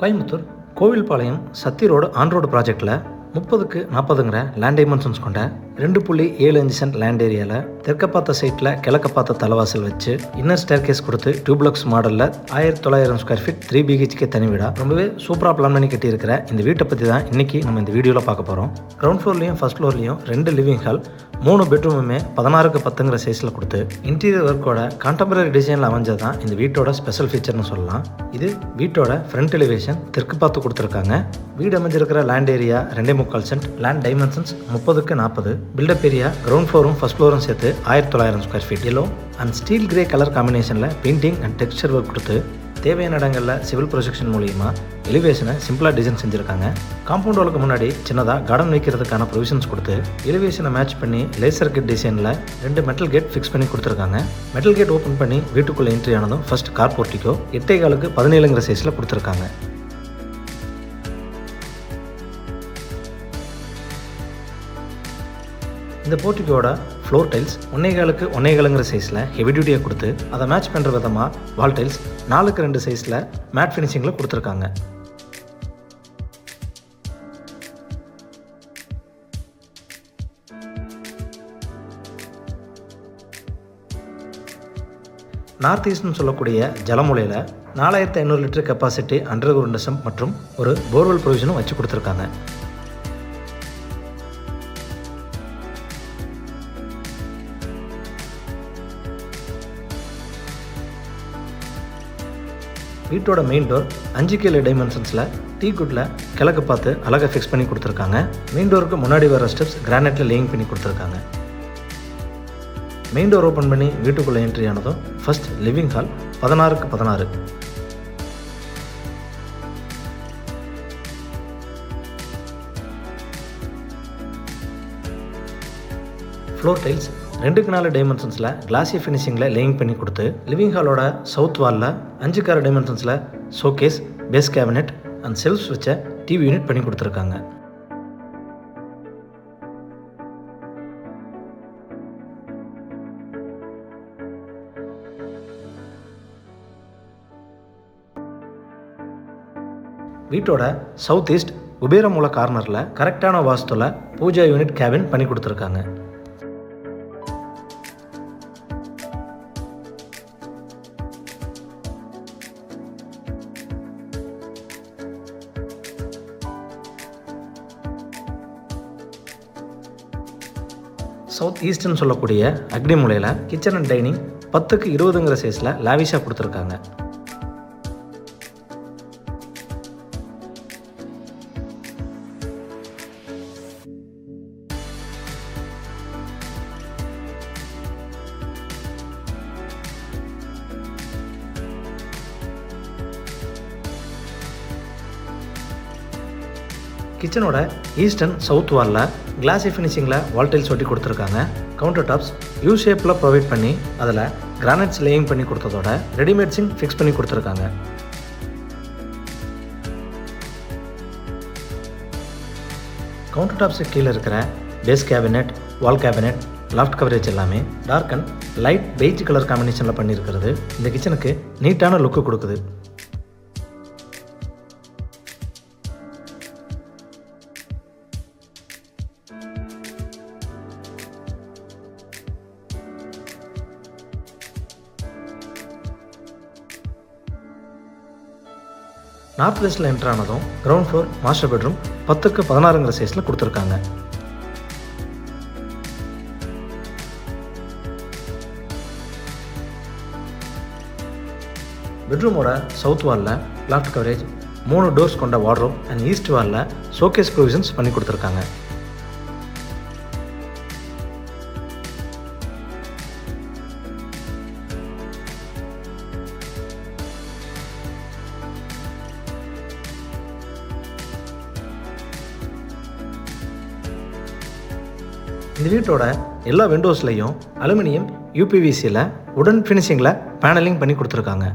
Coimbatore Kovilpalayam Sathy road on road ப்ராஜெக்டில் 30க்கு 40ங்கிற land dimensions கொண்ட 2.75 சென்ட் லேண்ட் ஏரியாவில் தெற்க பார்த்த சைட்டில் கிழக்க பார்த்த தலைவாசல் வச்சு இன்னர் ஸ்டேர் கேஸ் கொடுத்து டியூப்ளக்ஸ் மாடலில் 1900 ஸ்கொயர் ஃபீட் 3 BHK தனி வீடாக ரொம்பவே சூப்பராக பிளான் பண்ணி கட்டியிருக்கிற இந்த வீட்டை பற்றி தான் இன்றைக்கி நம்ம இந்த வீடியோவில் பார்க்க போகிறோம். கிரவுண்ட் ஃப்ளோர்லையும் ஃபர்ஸ்ட் ஃப்ளோர்லையும் 2 லிவிங் ஹால், 3 பெட்ரூமுமே 16க்கு 10ங்கிற சைஸில் கொடுத்து இன்டீரியர் ஒர்க்கோட கான்டெம்பரரி டிசைனில் அமைஞ்சது தான் இந்த வீட்டோட ஸ்பெஷல் ஃபீச்சர்னு சொல்லலாம். இது வீட்டோட ஃப்ரண்ட் எலிவேஷன் தெற்கு பார்த்து கொடுத்துருக்காங்க. வீடு அமைஞ்சிருக்கிற land area 2.25 cent, land dimensions 30க்கு 40, பில்டப் ஏரியா கிரவுண்ட் ஃப்ளோரும் ஃபர்ஸ்ட் ஃப்ளோரும் சேர்த்து 1900 square feet. Yellow and steel grey colour காம்பினேஷனில் பெயிண்டிங் அண்ட் டெக்ஸ்சர் ஒர்க் கொடுத்து தேவையான இடங்களில் சிவில் ப்ரொஜெக்ஷன் மூலியமாக எலிவேஷனை சிம்பிளாக டிசைன் செஞ்சுருக்காங்க. காம்பவுண்ட் வாலுக்கு முன்னாடி சின்னதாக கார்டன் வைக்கிறதுக்கான ப்ரொவிஷன்ஸ் கொடுத்து எலிவேஷனை மேட்ச் பண்ணி லேசர் கேட் டிசைனில் 2 மெட்டல் கேட் ஃபிக்ஸ் பண்ணி கொடுத்துருக்காங்க. மெட்டல் கேட் ஓப்பன் பண்ணி வீட்டுக்குள்ளே என்ட்ரி ஆனதும் ஃபர்ஸ்ட் கார் போர்ட்டிக்கோ 8.25க்கு 17ங்கிற சைஸில் கொடுத்துருக்காங்க. இந்த போர்ட்டிக்கோட ஃப்ளோர் டைல்ஸ் 1.25க்கு 1.25ங்கிற சைஸில் ஹெவி டியூட்டியாக கொடுத்து அதை மேட்ச் பண்ணுற விதமாக வால் டைல்ஸ் 4க்கு 2 சைஸில் மேட் ஃபினிஷிங்கில் கொடுத்துருக்காங்க. நார்த் ஈஸ்ட்னு சொல்லக்கூடிய ஜலமூலையில் 4500 litre capacity under ground sump மற்றும் ஒரு போர்வெல் ப்ரொவிஷனும் வச்சு கொடுத்துருக்காங்க. வீட்டோட மெயின் டோர் 5 டைமென்ஷன்ஸில் டீக்குட்டில் கிழக்கு பார்த்து அழகாக ஃபிக்ஸ் பண்ணி கொடுத்துருக்காங்க. மெயின் டோருக்கு முன்னாடி வர ஸ்டெப்ஸ் கிரானைட்டில் லேயிங் பண்ணி கொடுத்துருக்காங்க. மெயின் டோர் ஓப்பன் பண்ணி வீட்டுக்குள்ளே என்ட்ரி ஆனதும் ஃபர்ஸ்ட் லிவிங் ஹால் 16க்கு 16. ஃப்ளோர் டைல்ஸ் 2க்கு 4 டைமென்ஷன்ஸில் கிளாசி ஃபினிஷிங்கில் லேயிங் பண்ணி கொடுத்து லிவிங் ஹாலோட சவுத் வாலில் 5க்கு 6 டைமென்ஷன்ஸில் showcase, base cabinet and shelves வச்ச டிவி யூனிட் பண்ணி கொடுத்துருக்காங்க. வீட்டோட சவுத் ஈஸ்ட் குபேரமூல கார்னரில் கரெக்டான வாஸ்துவில் பூஜா யூனிட் கேபின் பண்ணி கொடுத்துருக்காங்க. சவுத் ஈஸ்ட்னு சொல்லக்கூடிய அக்னி மூலையில் கிச்சன் அண்ட் டைனிங் 10க்கு 20ங்கிற சைஸில் லாவிஷாக கொடுத்துருக்காங்க. கிச்சனோட ஈஸ்ட் அண்ட் சவுத் வாலில் கிளாசி ஃபினிஷிங்கில் வால் டைல்ஸ் ஒட்டி கொடுத்துருக்காங்க. கவுண்டர் டாப்ஸ் யூ ஷேப்பில் ப்ரொவைட் பண்ணி அதில் கிரானைட்ஸ் லேயிங் பண்ணி கொடுத்ததோட ரெடிமேட் சிங்க் ஃபிக்ஸ் பண்ணி கொடுத்துருக்காங்க. கவுண்டர் டாப்ஸுக்கு கீழே இருக்கிற base cabinet, wall cabinet, loft coverage எல்லாமே dark and light beige colour காம்பினேஷனில் பண்ணியிருக்கிறது இந்த கிச்சனுக்கு நீட்டான லுக்கு கொடுக்குது. நார்த் வெஸ்ட்டில் என்ட்ரு ஆனதும் கிரவுண்ட் ஃப்ளோர் மாஸ்டர் பெட்ரூம் 10க்கு 16ங்கிற சைஸில் கொடுத்துருக்காங்க. பெட்ரூமோட சவுத் வாலில் லாஃப்ட் கவரேஜ், 3 டோர்ஸ் கொண்ட வார்ட்ரோப் அண்ட் ஈஸ்ட் வாலில் ஷோகேஸ் ப்ரொவிஷன்ஸ் பண்ணி கொடுத்துருக்காங்க. இந்த வீட்டோட எல்லா விண்டோஸ்லையும் அலுமினியம் யூபிவிசியில் உடன் ஃபினிஷிங்கில் பேனலிங் பண்ணி கொடுத்துருக்காங்க.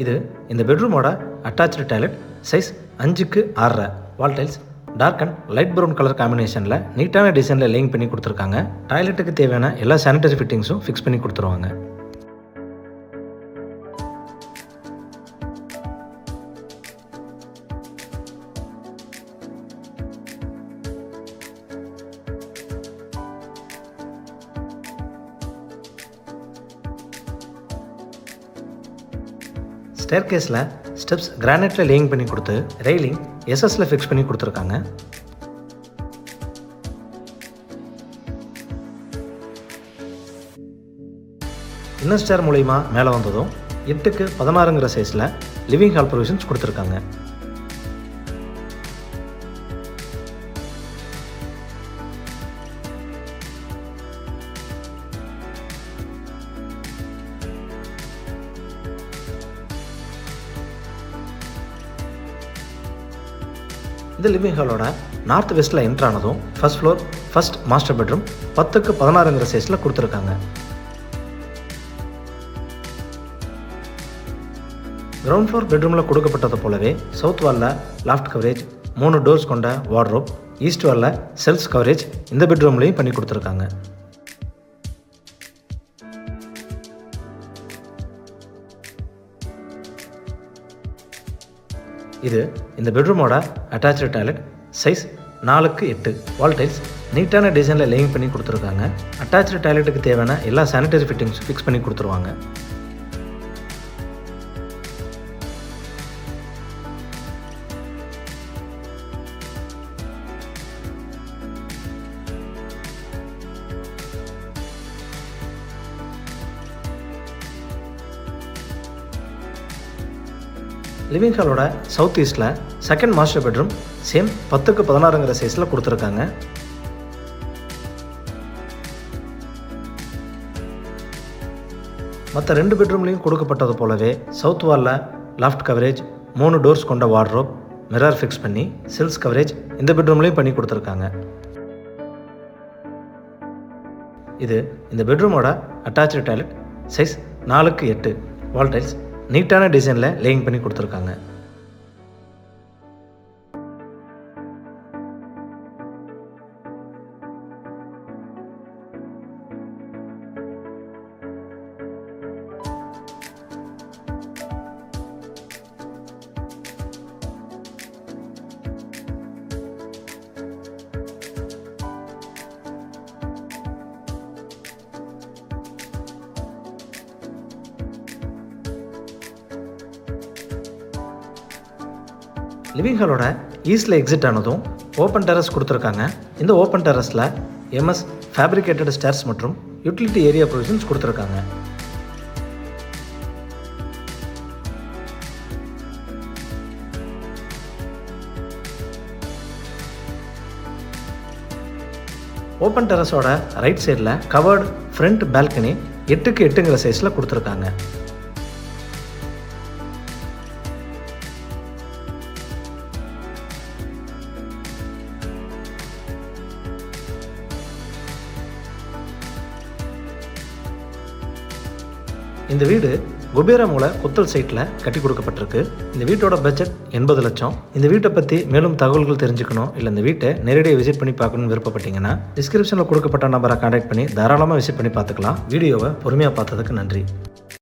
இது இந்த பெட்ரூமோட அட்டாச்சு டாய்லெட். சைஸ் 5க்கு 6. Wall tiles dark and light brown colour காம்பினேஷனில் நீட்டான டிசைனில் லேயிங் பண்ணி கொடுத்துருக்காங்க. டாய்லெட்டுக்கு தேவையான எல்லா சானிட்டரி ஃபிட்டிங்ஸும் ஃபிக்ஸ் பண்ணி கொடுத்துருவாங்க. ஸ்டேர்கேஸில் ஸ்டெப்ஸ் கிரானைட்டில் லேயிங் பண்ணி கொடுத்து ரெயிலிங் எஸ்எஸ்ல ஃபிக்ஸ் பண்ணி கொடுத்துருக்காங்க. இன்னர் ஸ்டேர் மூலிமா மேலே வந்ததும் 8க்கு 16ங்கிற சைஸில் லிவிங் ஹால் ப்ரொவிஷன்ஸ் கொடுத்துருக்காங்க. இந்த லிவிங் ஹாலோட நார்த் வெஸ்ட்டில் என்ட்ரு ஆனதும் first floor first master bedroom 10க்கு 16ங்கிற சைஸில் கொடுத்துருக்காங்க. கிரவுண்ட் ஃப்ளோர் பெட்ரூமில் கொடுக்கப்பட்டது போலவே சவுத் வாலில் லாஃப்ட் கவரேஜ், 3 டோர்ஸ் கொண்ட வார்ட்ரோப், ஈஸ்ட் வாலில் செல்ஃப் கவரேஜ் இந்த பெட்ரூம்லேயும் பண்ணி கொடுத்துருக்காங்க. இது இந்த பெட்ரூமோட அட்டாச்சு டாய்லெட். சைஸ் 4க்கு 8. வால் டைல்ஸ் நீட்டான டிசைனில் லேயிங் பண்ணி கொடுத்துருக்காங்க. அட்டாச்சு டாய்லெட்டுக்கு தேவையான எல்லா சானிட்டரி ஃபிட்டிங்ஸும் ஃபிக்ஸ் பண்ணி கொடுத்துருவாங்க. லிவிங் ஹாலோட சவுத் ஈஸ்டில் செகண்ட் மாஸ்டர் பெட்ரூம் சேம் 10க்கு 16ங்கிற சைஸில் கொடுத்துருக்காங்க. மற்ற 2 பெட்ரூம்லேயும் கொடுக்கப்பட்டது போலவே சவுத் வாலில் லாஃப்ட் கவரேஜ், 3 டோர்ஸ் கொண்ட வார்ட்ரோப், மிரர் ஃபிக்ஸ் பண்ணி செல்ஃப் கவரேஜ் இந்த பெட்ரூம்லேயும் பண்ணி கொடுத்துருக்காங்க. இது இந்த பெட்ரூமோட அட்டாச்சு டாய்லெட். சைஸ் 4க்கு 8. வால் டைல்ஸ் நீட்டான டிசைனில் லேயிங் பண்ணி கொடுத்துருக்காங்க. லிவிங் ஹாலோட ஈஸ்டில் எக்ஸிட் ஆனதும் ஓப்பன் டெரஸ் கொடுத்துருக்காங்க. இந்த ஓப்பன் டெரஸில் எம்எஸ் ஃபேப்ரிகேட்டட் ஸ்டேர்ஸ் மற்றும் யூட்டிலிட்டி ஏரியா ப்ரொவிஷன்ஸ் கொடுத்துருக்காங்க. ஓப்பன் டெரஸோட ரைட் சைடில் கவர்டு ஃப்ரண்ட் பால்கனி 8க்கு 8ங்கிற சைஸில் கொடுத்துருக்காங்க. இந்த வீடு குபேர மூல குத்தல் சைட்டில் கட்டி கொடுக்கப்பட்டிருக்கு. இந்த வீட்டோட பட்ஜெட் 80 லட்சம். இந்த வீட்டை பற்றி மேலும் தகவல்கள் தெரிஞ்சுக்கணும், இல்லை இந்த வீட்டை நேரடியாக விசிட் பண்ணி பார்க்கணும்னு விருப்பப்பட்டீங்கன்னா டிஸ்கிரிப்ஷனில் கொடுக்கப்பட்ட நம்பரை கான்டாக்ட் பண்ணி தாராளமாக விசிட் பண்ணி பார்த்துக்கலாம். வீடியோவை பொறுமையாக பார்த்ததுக்கு நன்றி.